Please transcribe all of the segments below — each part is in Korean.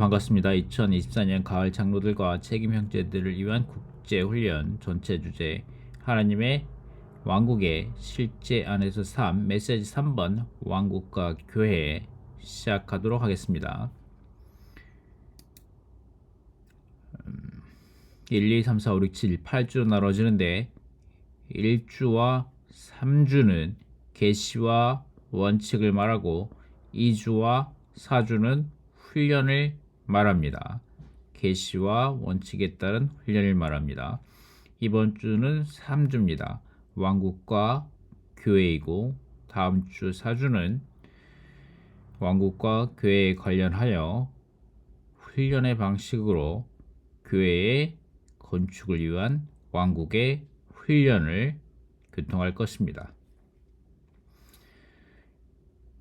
반갑습니다. 2024년 가을 장로들과 책임 형제들을 위한 국제 훈련 전체 주제 하나님의 왕국의 실제 안에서 삶 메시지 3번 왕국과 교회 시작하도록 하겠습니다. 1, 2, 3, 4, 5, 6, 7, 8주로 나눠지는데 1주와 3주는 계시와 원칙을 말하고 2주와 4주는 훈련을 말합니다. 계시와 원칙에 따른 훈련을 말합니다. 이번 주는 3주입니다. 왕국과 교회이고 다음 주 4주는 왕국과 교회에 관련하여 훈련의 방식으로 교회의 건축을 위한 왕국의 훈련을 교통할 것입니다.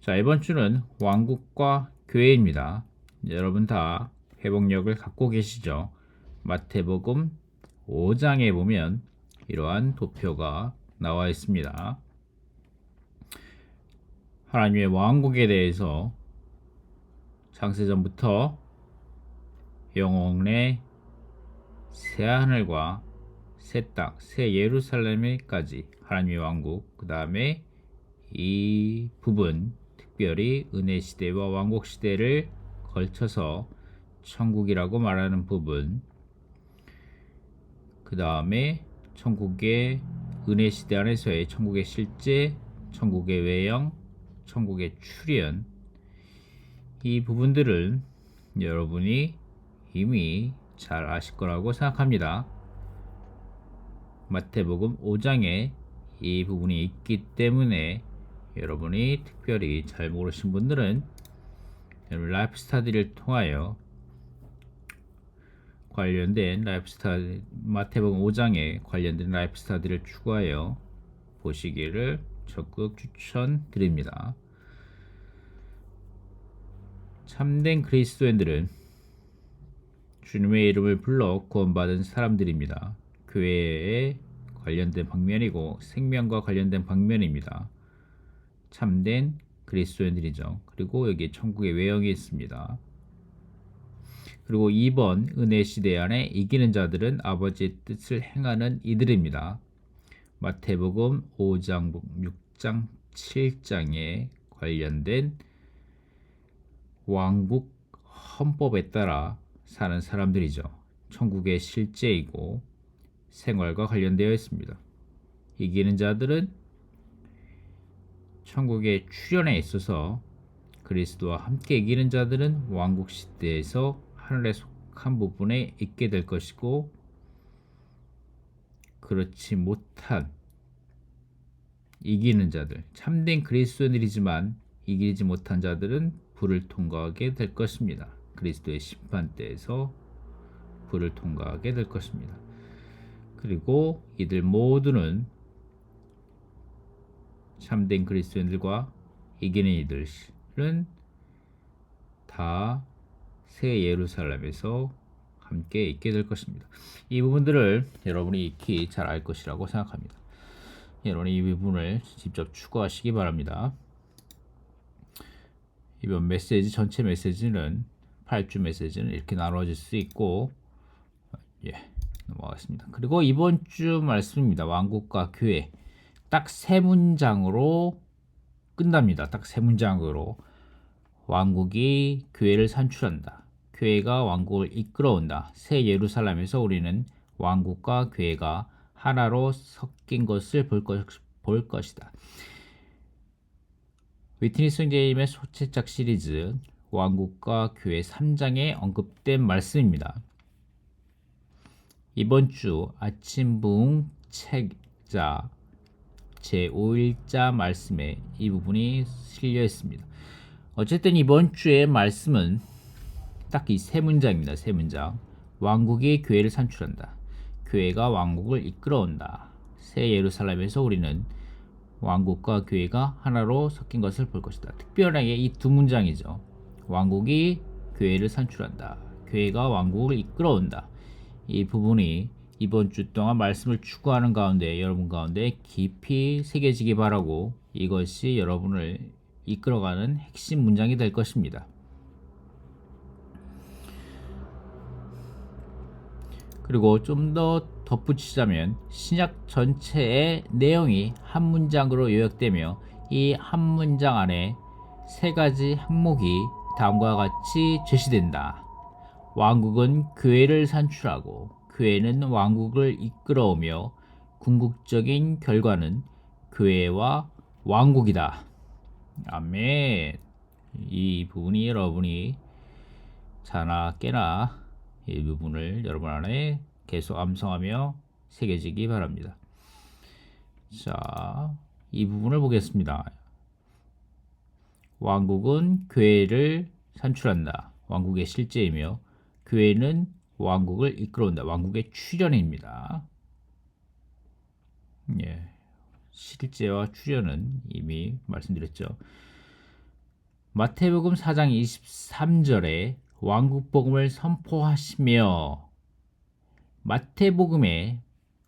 자, 이번 주는 왕국과 교회입니다. 여러분 다 회복력을 갖고 계시죠? 마태복음 5장에 보면 이러한 도표가 나와 있습니다. 하나님의 왕국에 대해서 창세전부터 영원의 새하늘과 새 땅, 새 예루살렘까지 하나님의 왕국, 그 다음에 이 부분 특별히 은혜 시대와 왕국 시대를 걸쳐서 천국이라고 말하는 부분, 그 다음에 천국의 은혜 시대 안에서의 천국의 실제, 천국의 외형, 천국의 출현, 이 부분들은 여러분이 이미 잘 아실 거라고 생각합니다. 마태복음 5장에 이 부분이 있기 때문에 여러분이 특별히 잘 모르신 분들은 여러분 라이프 스타디를 통하여 관련된 라이프 스타디, 마태복음 5장에 관련된 라이프 스타디를 추가하여 보시기를 적극 추천드립니다. 참된 그리스도인들은 주님의 이름을 불러 구원받은 사람들입니다. 교회에 관련된 방면이고 생명과 관련된 방면입니다. 참된 그리스도인들이죠. 그리고 여기 천국의 외형이 있습니다. 그리고 2번 은혜 시대 안에 이기는 자들은 아버지의 뜻을 행하는 이들입니다. 마태복음 5장, 6장, 7장에 관련된 왕국 헌법에 따라 사는 사람들이죠. 천국의 실제이고 생활과 관련되어 있습니다. 이기는 자들은 천국의 출현에 있어서 그리스도와 함께 이기는 자들은 왕국 시대에서 하늘에 속한 부분에 있게 될 것이고, 그렇지 못한 이기는 자들, 참된 그리스도인들이지만 이기지 못한 자들은 불을 통과하게 될 것입니다. 그리스도의 심판대에서 불을 통과하게 될 것입니다. 그리고 이들 모두는 참된 그리스도인들과 이기는 이들은 다 새 예루살렘에서 함께 있게 될 것입니다. 이 부분들을 여러분이 익히 잘 알 것이라고 생각합니다. 여러분이 이 부분을 직접 추구하시기 바랍니다. 이번 메시지, 전체 메시지는 8주 메시지는 이렇게 나눠질 수 있고, 넘어가겠습니다. 그리고 이번 주 말씀입니다. 왕국과 교회, 딱 세 문장으로 끝납니다. 딱 세 문장으로 왕국이 교회를 산출한다. 교회가 왕국을 이끌어온다. 새 예루살렘에서 우리는 왕국과 교회가 하나로 섞인 것을 볼 것이다. 위트니 선생님의 소책작 시리즈 왕국과 교회 3장에 언급된 말씀입니다. 이번 주 아침 부흥 책자 제5일자 말씀에 이 부분이 실려 있습니다. 어쨌든 이번 주의 말씀은 딱 이 세 문장입니다. 세 문장. 왕국이 교회를 산출한다. 교회가 왕국을 이끌어온다. 새 예루살렘에서 우리는 왕국과 교회가 하나로 섞인 것을 볼 것이다. 특별하게 이 두 문장이죠. 왕국이 교회를 산출한다. 교회가 왕국을 이끌어온다. 이 부분이 이번 주 동안 말씀을 추구하는 가운데 여러분 가운데 깊이 새겨지기 바라고, 이것이 여러분을 이끌어가는 핵심 문장이 될 것입니다. 그리고 좀 더 덧붙이자면 신약 전체의 내용이 한 문장으로 요약되며 이 한 문장 안에 세 가지 항목이 다음과 같이 제시된다. 왕국은 교회를 산출하고 교회는 왕국을 이끌어오며 궁극적인 결과는 교회와 왕국이다. 아멘. 이 부분이 여러분이 자나 깨나 이 부분을 여러분 안에 계속 암송하며 새겨지기 바랍니다. 자, 이 부분을 보겠습니다. 왕국은 교회를 산출한다. 왕국의 실제이며 교회는 왕국을 이끌어온다. 왕국의 출현입니다. 예, 실제와 출현은 이미 말씀드렸죠. 마태복음 4장 23절에 왕국 복음을 선포하시며 마태복음의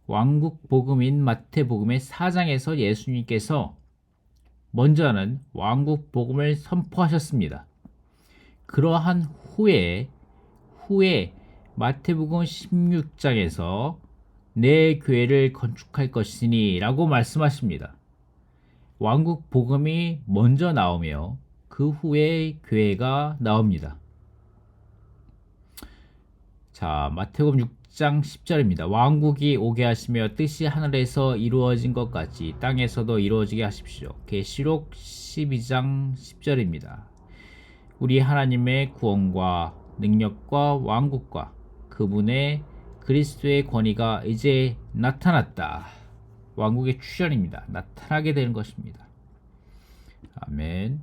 왕국 복음인 마태복음의 4장에서 예수님께서 먼저는 왕국 복음을 선포하셨습니다. 그러한 후에 마태복음 16장에서 내 교회를 건축할 것이니 라고 말씀하십니다. 왕국 복음이 먼저 나오며 그 후에 교회가 나옵니다. 자, 마태복음 6장 10절입니다. 왕국이 오게 하시며 뜻이 하늘에서 이루어진 것 같이 땅에서도 이루어지게 하십시오. 계시록 12장 10절입니다. 우리 하나님의 구원과 능력과 왕국과 그분의 그리스도의 권위가 이제 나타났다. 왕국의 출현입니다. 나타나게 되는 것입니다. 아멘.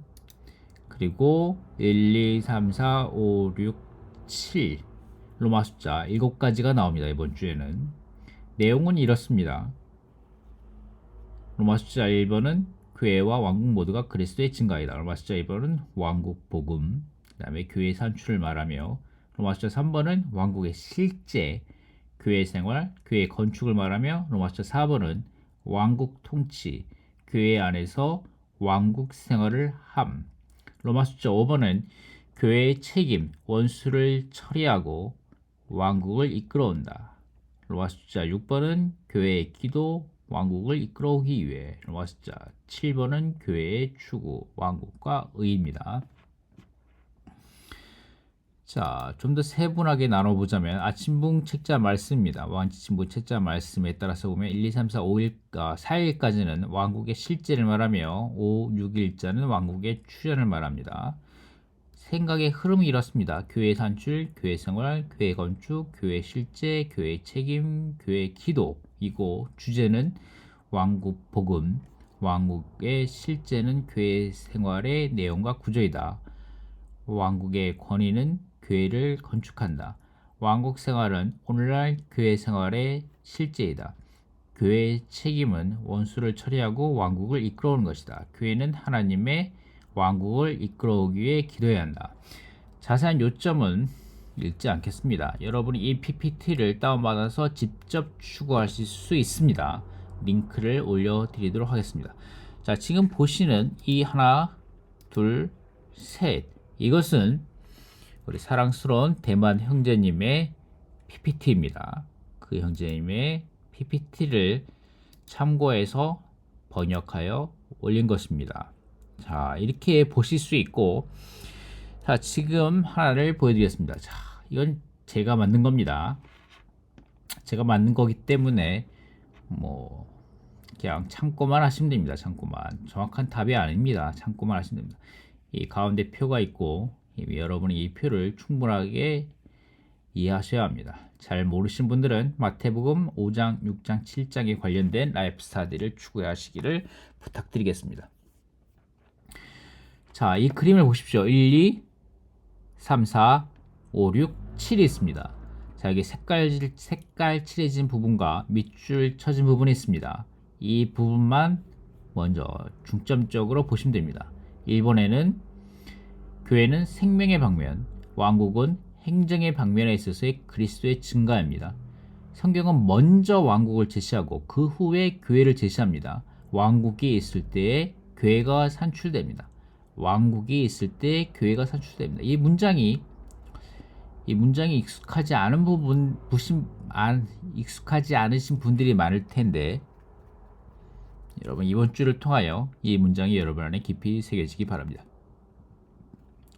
그리고 1, 2, 3, 4, 5, 6, 7 로마 숫자 7가지가 나옵니다. 이번 주에는 내용은 이렇습니다. 로마 숫자 1번은 교회와 왕국 모두가 그리스도의 증거이다. 로마 숫자 2번은 왕국 복음, 그 다음에 교회 산출을 말하며 로마 숫자 3번은 왕국의 실제, 교회 생활, 교회 건축을 말하며 로마 숫자 4번은 왕국 통치, 교회 안에서 왕국 생활을 함. 로마 숫자 5번은 교회의 책임, 원수를 처리하고 왕국을 이끌어온다. 로마 숫자 6번은 교회의 기도, 왕국을 이끌어오기 위해. 로마 숫자 7번은 교회의 추구, 왕국과 의입니다. 자, 좀 더 세분하게 나눠보자면 아침붕 책자 말씀입니다. 왕지침부 책자 말씀에 따라서 보면 1, 2, 3, 4, 5일, 4일까지는 왕국의 실제를 말하며 5, 6일자는 왕국의 출현을 말합니다. 생각의 흐름이 이렇습니다. 교회 산출, 교회 생활, 교회 건축, 교회 실제, 교회 책임, 교회 기도이고 주제는 왕국 복음, 왕국의 실제는 교회 생활의 내용과 구조이다. 왕국의 권위는 교회를 건축한다. 왕국 생활은 오늘날 교회 생활의 실제이다. 교회의 책임은 원수를 처리하고 왕국을 이끌어오는 것이다. 교회는 하나님의 왕국을 이끌어오기 위해 기도해야 한다. 자세한 요점은 읽지 않겠습니다. 여러분이 이 PPT를 다운받아서 직접 추구하실 수 있습니다. 링크를 올려드리도록 하겠습니다. 자, 지금 보시는 이 하나, 둘, 셋 이것은 우리 사랑스러운 대만 형제님의 PPT입니다. 그 형제님의 PPT를 참고해서 번역하여 올린 것입니다. 자, 이렇게 보실 수 있고, 자, 지금 하나를 보여드리겠습니다. 자, 이건 제가 만든 겁니다. 제가 만든 거기 때문에 뭐 그냥 참고만 하시면 됩니다. 참고만. 정확한 답이 아닙니다. 참고만 하시면 됩니다. 이 가운데 표가 있고 여러분이 이 표를 충분하게 이해하셔야 합니다. 잘 모르신 분들은 마태복음 5장, 6장, 7장에 관련된 라이프 스타디를 추구하시기를 부탁드리겠습니다. 자, 이 그림을 보십시오. 1, 2, 3, 4, 5, 6, 7이 있습니다. 자, 여기 색깔 칠해진 부분과 밑줄 쳐진 부분이 있습니다. 이 부분만 먼저 중점적으로 보시면 됩니다. 1번에는 교회는 생명의 방면, 왕국은 행정의 방면에 있어서의 그리스도의 증가입니다. 성경은 먼저 왕국을 제시하고 그 후에 교회를 제시합니다. 왕국이 있을 때에 교회가 산출됩니다. 왕국이 있을 때 교회가 산출됩니다. 이 문장이 이 문장이 익숙하지 않으신 분들이 많을 텐데 여러분 이번 주를 통하여 이 문장이 여러분 안에 깊이 새겨지기 바랍니다.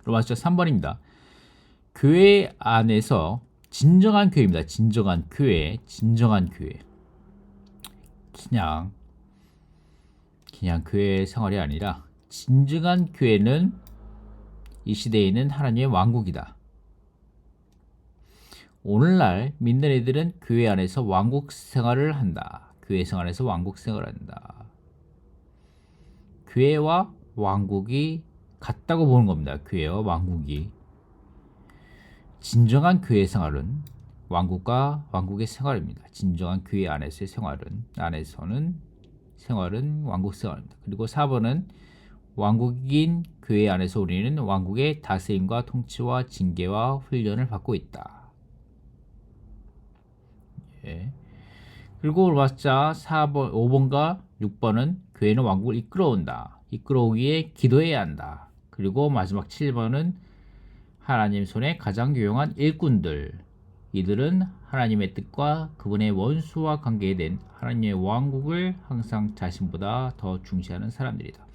로마서 3번입니다. 교회 안에서 진정한 교회입니다. 진정한 교회. 그냥 교회 생활이 아니라 진정한 교회는 이 시대에는 하나님의 왕국이다. 오늘날 믿는 애들은 교회 안에서 왕국 생활을 한다. 교회 생활에서 왕국 생활을 한다. 교회와 왕국이 같다고 보는 겁니다. 교회와 왕국이. 진정한 교회 생활은 왕국과 왕국의 생활입니다. 진정한 교회 안에서의 생활은 왕국 생활입니다. 그리고 4번은 왕국인 교회 안에서 우리는 왕국의 다스림과 통치와 징계와 훈련을 받고 있다. 예. 그리고 로마서 4번, 5번과 6번은 교회는 왕국을 이끌어온다. 이끌어오기에 기도해야 한다. 그리고 마지막 7번은 하나님 손에 가장 유용한 일꾼들. 이들은 하나님의 뜻과 그분의 원수와 관계된 하나님의 왕국을 항상 자신보다 더 중시하는 사람들이다.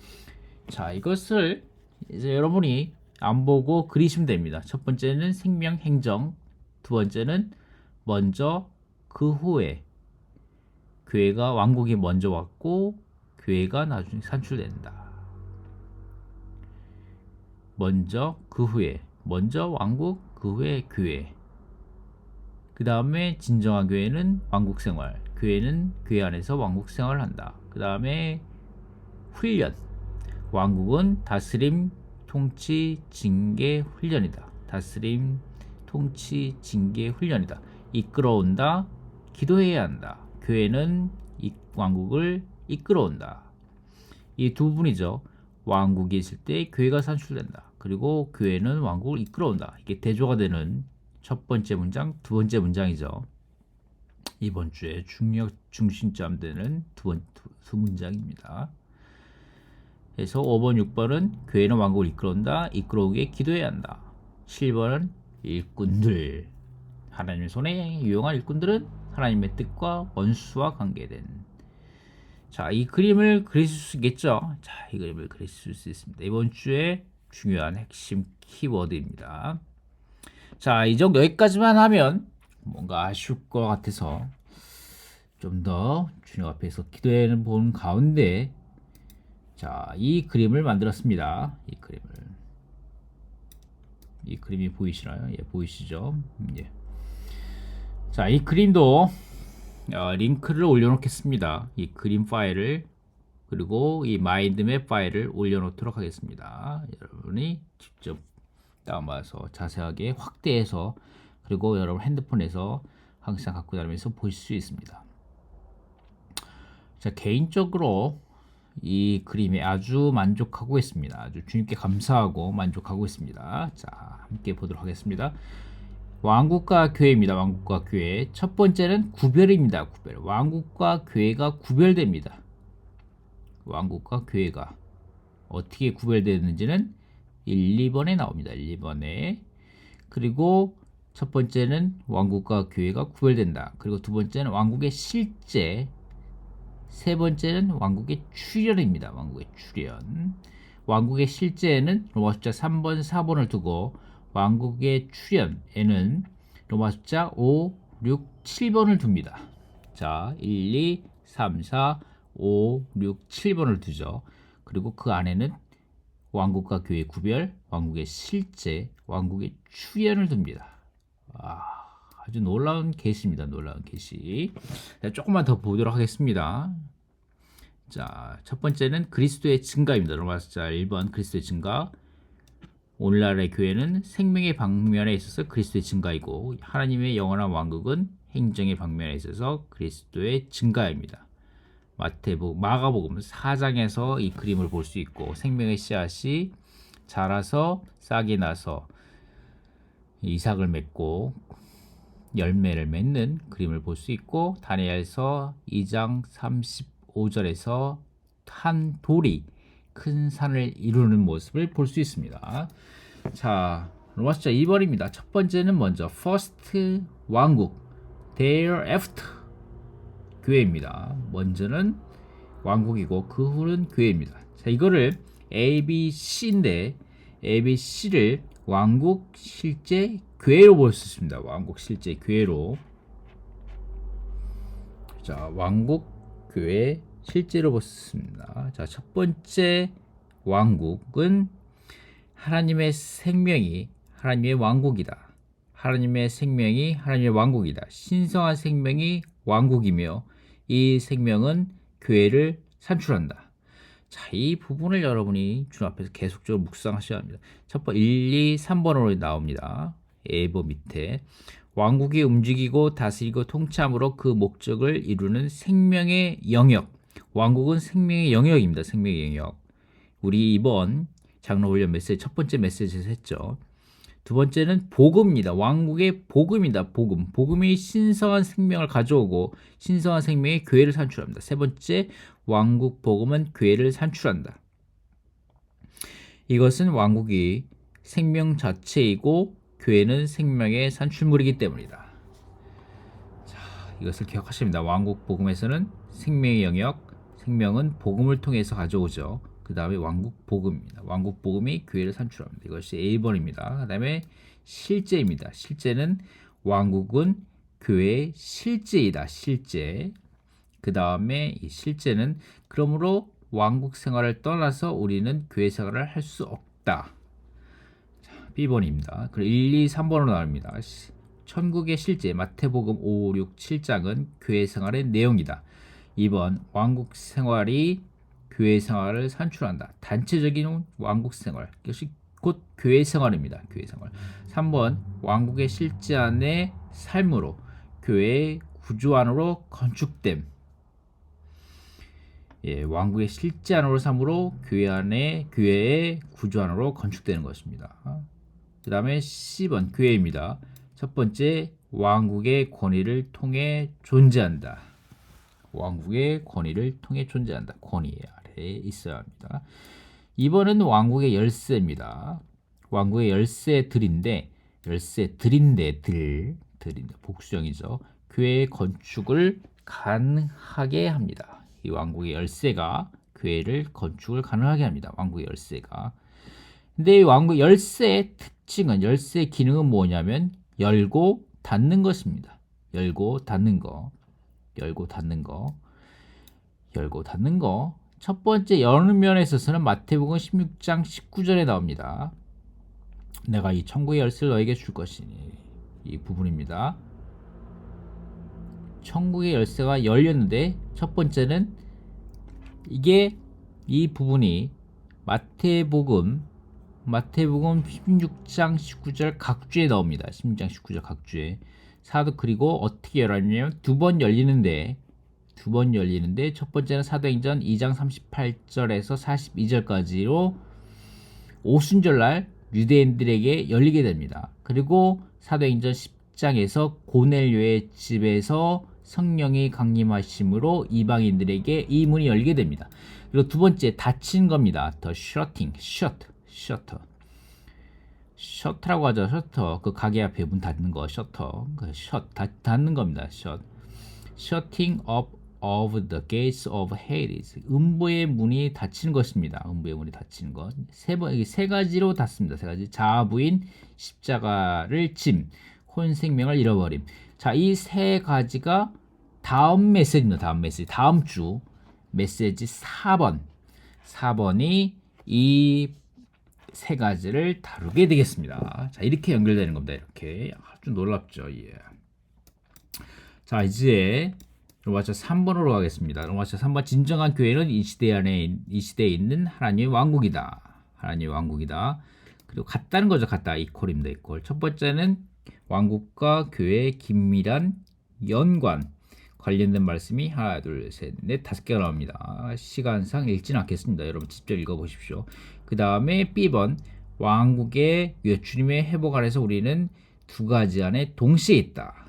자, 이것을 이제 여러분이 안 보고 그리시면 됩니다. 첫 번째는 생명 행정, 두 번째는 먼저 그 후에 교회가 왕국이 먼저 왔고 교회가 나중에 산출된다. 먼저 그 후에 먼저 왕국, 그 후에 교회. 그 다음에 진정한 교회는 왕국 생활. 교회는 교회 안에서 왕국 생활을 한다. 그 다음에 훈련. 왕국은 다스림, 통치, 징계, 훈련이다. 다스림, 통치, 징계, 훈련이다. 이끌어온다. 기도해야 한다. 교회는 이 왕국을 이끌어온다. 이 두 부분이죠. 왕국이 있을 때 교회가 산출된다. 그리고 교회는 왕국을 이끌어온다. 이게 대조가 되는 첫 번째 문장, 두 번째 문장이죠. 이번 주에 중심점 되는 두 문장입니다. 그래서 5번, 6번은 교회는 왕국을 이끌어온다. 이끌어오기에 기도해야 한다. 7번은 일꾼들. 하나님의 손에 유용한 일꾼들은 하나님의 뜻과 원수와 관계된. 자, 이 그림을 그리실 수 있겠죠? 자, 이 그림을 그리실 수 있습니다. 이번 주에 중요한 핵심 키워드입니다. 자, 이 정도 여기까지만 하면 뭔가 아쉬울 것 같아서 좀 더 주님 앞에서 기도해 보는 가운데 자, 이 그림을 만들었습니다. 이 그림이 보이시나요? 예, 보이시죠? 예. 자, 이 그림도 링크를 올려놓겠습니다. 이 그림 파일을 그리고 이 마인드맵 파일을 올려놓도록 하겠습니다. 여러분이 직접 다운받아서 자세하게 확대해서 그리고 여러분 핸드폰에서 항상 갖고 다니면서 보실 수 있습니다. 자, 개인적으로 이 그림에 아주 만족하고 있습니다. 아주 주님께 감사하고 만족하고 있습니다. 자, 함께 보도록 하겠습니다. 왕국과 교회입니다. 왕국과 교회. 첫 번째는 구별입니다. 구별. 왕국과 교회가 구별됩니다. 왕국과 교회가 어떻게 구별되는지는 1, 2번에 나옵니다. 1, 2번에. 그리고 첫 번째는 왕국과 교회가 구별된다. 그리고 두 번째는 왕국의 실제. 세 번째는 왕국의 출현입니다. 왕국의 출현. 왕국의 실제에는 로마 숫자 3번, 4번을 두고 왕국의 출현에는 로마 숫자 5, 6, 7번을 둡니다. 자, 1, 2, 3, 4, 5, 6, 7번을 두죠. 그리고 그 안에는 왕국과 교회 구별, 왕국의 실제, 왕국의 출현을 둡니다. 아주 놀라운 계시입니다. 놀라운 계시. 조금만 더 보도록 하겠습니다. 자, 첫 번째는 그리스도의 증가입니다. 로마서 1번 그리스도의 증가. 오늘날의 교회는 생명의 방면에 있어서 그리스도의 증가이고 하나님의 영원한 왕국은 행정의 방면에 있어서 그리스도의 증가입니다. 마가복음 4장에서 이 그림을 볼 수 있고 생명의 씨앗이 자라서 싹이 나서 이삭을 맺고 열매를 맺는 그림을 볼 수 있고 다니엘서 2장 35절에서 한 돌이 큰 산을 이루는 모습을 볼 수 있습니다. 자, 로마숫자 2번입니다. 첫 번째는 먼저 first 왕국, thereafter 교회입니다. 먼저는 왕국이고 그 후는 교회입니다. 자, 이거를 ABC인데 ABC를 왕국 실제 교회로 볼 수 있습니다. 왕국 실제 교회로. 자, 왕국 교회 실제로 볼 수 있습니다. 자, 첫 번째 왕국은 하나님의 생명이 하나님의 왕국이다. 하나님의 생명이 하나님의 왕국이다. 신성한 생명이 왕국이며 이 생명은 교회를 산출한다. 자, 이 부분을 여러분이 주 앞에서 계속적으로 묵상하셔야 합니다. 첫 번째 1, 2, 3번으로 나옵니다. A버 밑에 왕국이 움직이고 다스리고 통치함으로 그 목적을 이루는 생명의 영역. 왕국은 생명의 영역입니다. 생명의 영역. 우리 이번 장로훈련 메시지 첫 번째 메시지에서 했죠. 두 번째는 복음입니다. 왕국의 복음이다. 복음. 복음이 신성한 생명을 가져오고 신성한 생명이 교회를 산출합니다. 세 번째, 왕국 복음은 교회를 산출한다. 이것은 왕국이 생명 자체이고 교회는 생명의 산출물이기 때문이다. 자, 이것을 기억하십니다. 왕국 복음에서는 생명의 영역, 생명은 복음을 통해서 가져오죠. 그 다음에 왕국 복음입니다. 왕국 복음이 교회를 산출합니다. 이것이 A번입니다. 그 다음에 실제입니다. 실제는 왕국은 교회의 실제이다. 실제. 그 다음에 이 실제는 그러므로 왕국 생활을 떠나서 우리는 교회 생활을 할 수 없다. 자, B번입니다. 그리고 1, 2, 3번으로 나옵니다. 천국의 실제 마태복음 5, 6, 7장은 교회 생활의 내용이다. 2번 왕국 생활이 교회 생활을 산출한다. 단체적인 왕국 생활. 이것이 곧 교회 생활입니다. 교회 생활. 3번 왕국의 실제 안의 삶으로 교회의 구조 안으로 건축됨. 예, 왕국의 실제 안으로 삶으로 교회의 구조 안으로 건축되는 것입니다. 그 다음에 C번 교회입니다. 첫 번째 왕국의 권위를 통해 존재한다. 왕국의 권위를 통해 존재한다. 권위 아래에 있어야 합니다. 2번은 왕국의 열쇠입니다. 왕국의 열쇠들인데 복수형이죠. 교회의 건축을 가능하게 합니다. 이 왕국의 열쇠가 교회를 건축을 가능하게 합니다. 왕국의 열쇠가. 근데 이 왕국의 열쇠의 특징은 열쇠의 기능은 뭐냐면 열고 닫는 것입니다. 열고 닫는 거. 첫 번째 여는 면에 있어서는 마태복음 16장 19절에 나옵니다. 내가 이 천국의 열쇠를 너에게 줄 것이니 이 부분입니다. 천국의 열쇠가 열렸는데 첫 번째는 이게 이 부분이 마태복음 16장 19절 각주에 나옵니다. 16장 19절 각주에 사도 그리고 어떻게 열었냐면 두 번 열리는데 첫 번째는 사도행전 2장 38절에서 42절까지로 오순절날 유대인들에게 열리게 됩니다. 그리고 사도행전 10장에서 고넬료의 집에서 성령이 강림하심으로 이방인들에게 이 문이 열리게 됩니다. 그리고 두 번째 닫힌 겁니다. 더 셔터라고 하죠. 셔터 그 가게 앞에 문 닫는 거 셔터 닫는 겁니다. shutting up of the gates of Hades. 음부의 문이 닫히는 것입니다. 음부의 문이 닫히는 것. 세 가지로 닫습니다. 세 가지. 자아부인, 십자가를 짐, 혼생명을 잃어버림. 자, 이 세 가지가 다음 메시지입니다. 다음 주 메시지 4번. 4번이 이 세 가지를 다루게 되겠습니다. 자, 이렇게 연결되는 겁니다. 이렇게. 아주 놀랍죠. 예. 자, 이제 로마서 3번으로 가겠습니다. 로마서 3번 진정한 교회는 이 시대에 있는 하나님의 왕국이다. 그리고 같다는 거죠. 같다. 이퀄입니다. 이퀄. 첫 번째는 왕국과 교회의 긴밀한 연관 관련된 말씀이 하나, 둘, 셋, 넷, 5개가 나옵니다. 시간상 읽지는 않겠습니다. 여러분 직접 읽어보십시오. 그 다음에 B번 왕국의 주님의 회복 안에서 우리는 두 가지 안에 동시에 있다.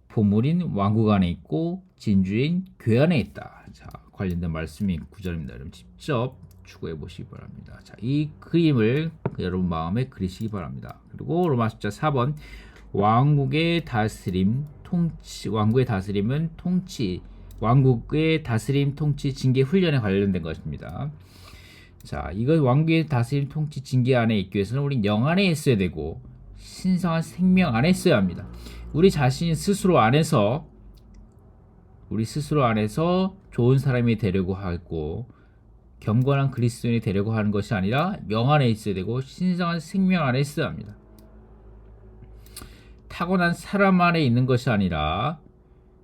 보물인 왕국 안에 있고 진주인 교회 안에 있다. 자, 관련된 말씀이 9절입니다. 여러분 직접 추구해 보시기 바랍니다. 자, 이 그림을 여러분 마음에 그리시기 바랍니다. 그리고 로마 숫자 4번 왕국의 다스림 통치 왕국의 다스림은 통치 왕국의 다스림 통치 징계 훈련에 관련된 것입니다. 자, 이거 왕국의 다스림 통치 징계 안에 있기 위해서는 우리 영 안에 있어야 되고 신성한 생명 안에 있어야 합니다. 우리 자신 스스로 안에서 좋은 사람이 되려고 하고 경건한 그리스도인이 되려고 하는 것이 아니라 영 안에 있어야 되고 신성한 생명 안에 있어야 합니다. 타고난 사람 안에 있는 것이 아니라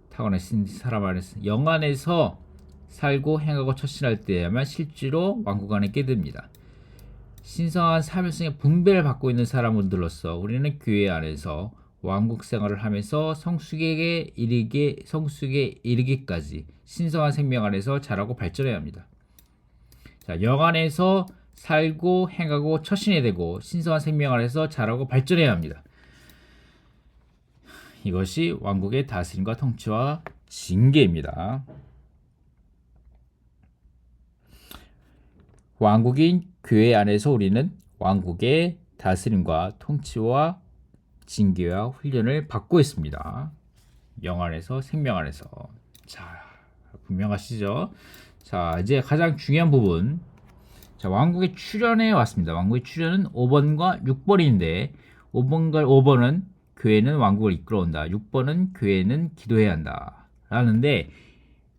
타고난 사람 안에서 영 안에서 살고 행하고 처신할 때야만 실제로 왕국 안에 끼듭니다. 신성한 사명성의 분배를 받고 있는 사람들로서 우리는 교회 안에서 왕국 생활을 하면서 성숙에 이르기까지 신성한 생명 안에서 자라고 발전해야 합니다. 자, 영 안에서 살고 행하고 처신해야 되고 신성한 생명 안에서 자라고 발전해야 합니다. 이것이 왕국의 다스림과 통치와 징계입니다. 왕국인 교회 안에서 우리는 왕국의 다스림과 통치와 징계와 훈련을 받고 있습니다. 영 안에서 생명 안에서. 자, 분명하시죠? 자, 이제 가장 중요한 부분. 자, 왕국의 출현에 왔습니다. 왕국의 출현은 5번과 6번인데 5번은 교회는 왕국을 이끌어온다. 6번은 교회는 기도해야 한다. 라는데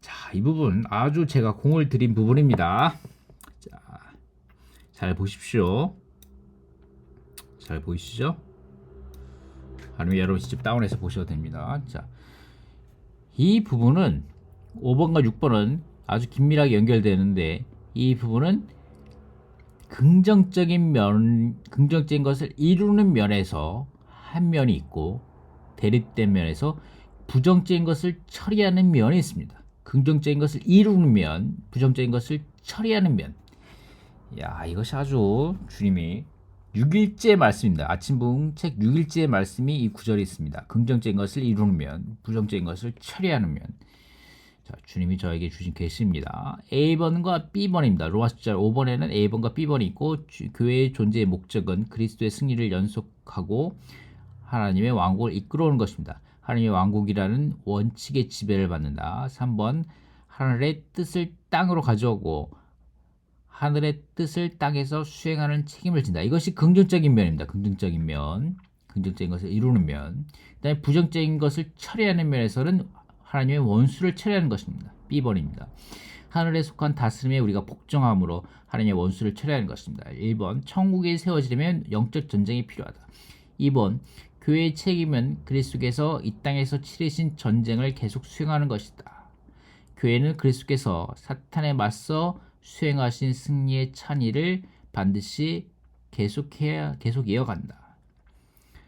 자, 이 부분 아주 제가 공을 들인 부분입니다. 자, 잘 보십시오. 잘 보이시죠? 아니면 여러분 직접 다운해서 보셔도 됩니다. 자, 이 부분은 5번과 6번은 아주 긴밀하게 연결되는데 이 부분은 긍정적인 것을 이루는 면에서 한 면이 있고 대립된 면에서 부정적인 것을 처리하는 면이 있습니다. 긍정적인 것을 이루는 면, 부정적인 것을 처리하는 면. 야, 이것이 아주 주님이 6일째 말씀입니다. 아침부흥 책 6일째 말씀이 이 구절이 있습니다. 긍정적인 것을 이루는 면, 부정적인 것을 처리하는 면. 자, 주님이 저에게 주신 계시입니다. A번과 B번입니다. 로마 숫자 5번에는 A번과 B번이 있고 교회의 존재의 목적은 그리스도의 승리를 연속하고 하나님의 왕국을 이끌어오는 것입니다. 하나님의 왕국이라는 원칙의 지배를 받는다. 3번 하늘의 뜻을 땅으로 가져오고 하늘의 뜻을 땅에서 수행하는 책임을 진다. 이것이 긍정적인 면입니다. 긍정적인 면, 긍정적인 것을 이루는 면. 그다음에 부정적인 것을 처리하는 면에서는 하나님의 원수를 처리하는 것입니다. B번입니다. 하늘에 속한 다스림에 우리가 복종함으로 하나님의 원수를 처리하는 것입니다. 1번 천국이 세워지려면 영적 전쟁이 필요하다. 2번 교회의 책임은 그리스도께서 이 땅에서 치르신 전쟁을 계속 수행하는 것이다. 교회는 그리스도께서 사탄에 맞서 수행하신 승리의 찬의를 반드시 계속 이어간다.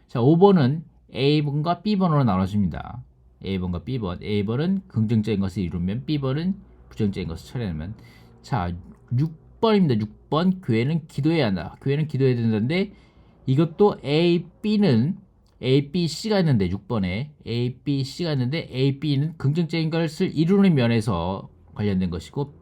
자, 5번은 A번과 B번으로 나눠집니다. A번과 B번. A번은 긍정적인 것을 이루면 B번은 부정적인 것을 처리하면. 자, 6번입니다. 6번 교회는 기도해야 한다. 교회는 기도해야 된다는데 이것도 A, B, C가 있는데 6번에 A, B, C가 있는데 A, B는 긍정적인 것을 이루는 면에서 관련된 것이고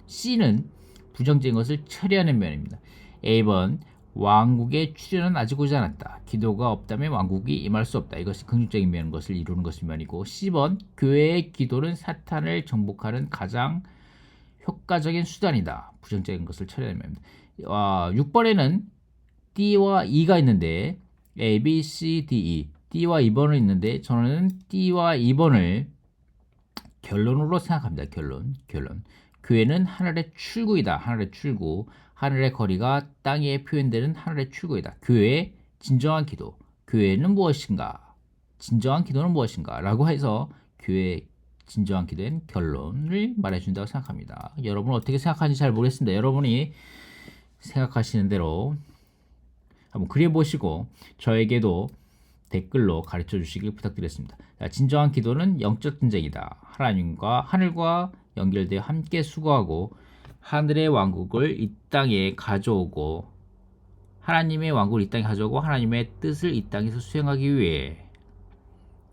C는 부정적인 것을 처리하는 면입니다. A번 왕국의 출현은 아직 오지 않았다. 기도가 없다면 왕국이 임할 수 없다. 이것이 긍정적인 면 것을 이루는 것이 면이고 C번 교회의 기도는 사탄을 정복하는 가장 효과적인 수단이다. 부정적인 것을 처리하는 면입니다. 6번에는 D와 E가 있는데 A, B, C, D, E D와 2번을 있는데 저는 D와 2번을 결론으로 생각합니다. 결론. 교회는 하늘의 출구이다. 하늘의 출구. 하늘의 거리가 땅에 표현되는 하늘의 출구이다. 교회의 진정한 기도. 교회는 무엇인가? 진정한 기도는 무엇인가? 라고 해서 교회의 진정한 기도의 결론을 말해준다고 생각합니다. 여러분은 어떻게 생각하는지 잘 모르겠습니다. 여러분이 생각하시는 대로 한번 그려보시고 저에게도 댓글로 가르쳐 주시길 부탁드리겠습니다. 자, 진정한 기도는 영적 전쟁이다. 하늘과 연결되어 함께 수고하고 하늘의 왕국을 이 땅에 가져오고 하나님의 왕국을 이 땅에 가져오고 하나님의 뜻을 이 땅에서 수행하기 위해.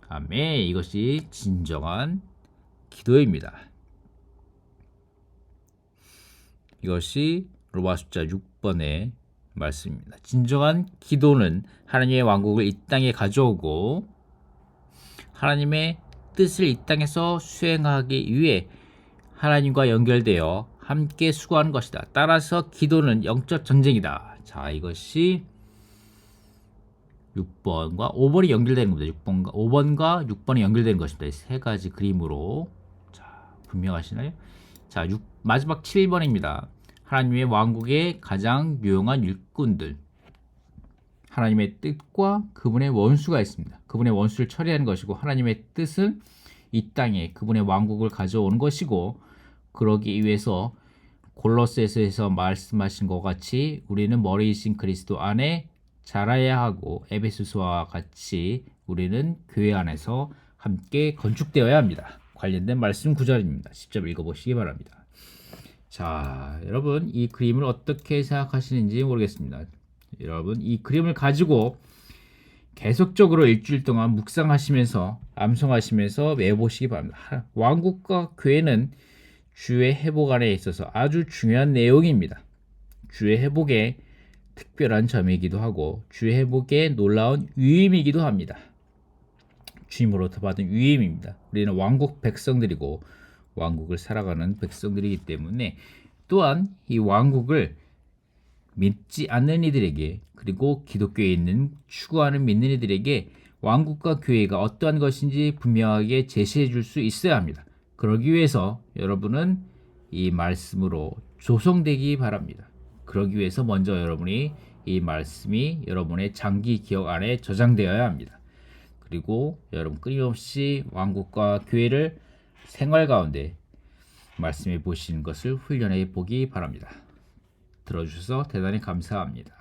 아멘. 이것이 진정한 기도입니다. 이것이 로마 숫자 6번의 말씀입니다. 진정한 기도는 하나님의 왕국을 이 땅에 가져오고 하나님의 뜻을 이 땅에서 수행하기 위해 하나님과 연결되어 함께 수고하는 것이다. 따라서 기도는 영적 전쟁이다. 자, 이것이 6번과 5번이 연결되는 겁니다. 5번과 6번이 연결되는 것입니다. 이 세 가지 그림으로. 자, 분명하시나요? 자, 마지막 7번입니다. 하나님의 왕국의 가장 유용한 일꾼들. 하나님의 뜻과 그분의 원수가 있습니다. 그분의 원수를 처리하는 것이고 하나님의 뜻은 이 땅에 그분의 왕국을 가져오는 것이고 그러기 위해서 골로새서에서 말씀하신 것 같이 우리는 머리이신 그리스도 안에 자라야 하고 에베소서와 같이 우리는 교회 안에서 함께 건축되어야 합니다. 관련된 말씀 구절입니다. 직접 읽어보시기 바랍니다. 자, 여러분 이 그림을 어떻게 생각하시는지 모르겠습니다. 여러분 이 그림을 가지고 계속적으로 일주일 동안 묵상하시면서 암송하시면서 외워보시기 바랍니다. 왕국과 교회는 주의 회복 안에 있어서 아주 중요한 내용입니다. 주의 회복의 특별한 점이기도 하고 주의 회복의 놀라운 위임이기도 합니다. 주님으로부터 받은 위임입니다. 우리는 왕국 백성들이고 왕국을 살아가는 백성들이기 때문에 또한 이 왕국을 믿지 않는 이들에게 그리고 기독교에 있는 추구하는 믿는 이들에게 왕국과 교회가 어떠한 것인지 분명하게 제시해 줄 수 있어야 합니다. 그러기 위해서 여러분은 이 말씀으로 조성되기 바랍니다. 그러기 위해서 먼저 여러분이 이 말씀이 여러분의 장기 기억 안에 저장되어야 합니다. 그리고 여러분 끊임없이 왕국과 교회를 생활 가운데 말씀해 보시는 것을 훈련해 보기 바랍니다. 들어주셔서 대단히 감사합니다.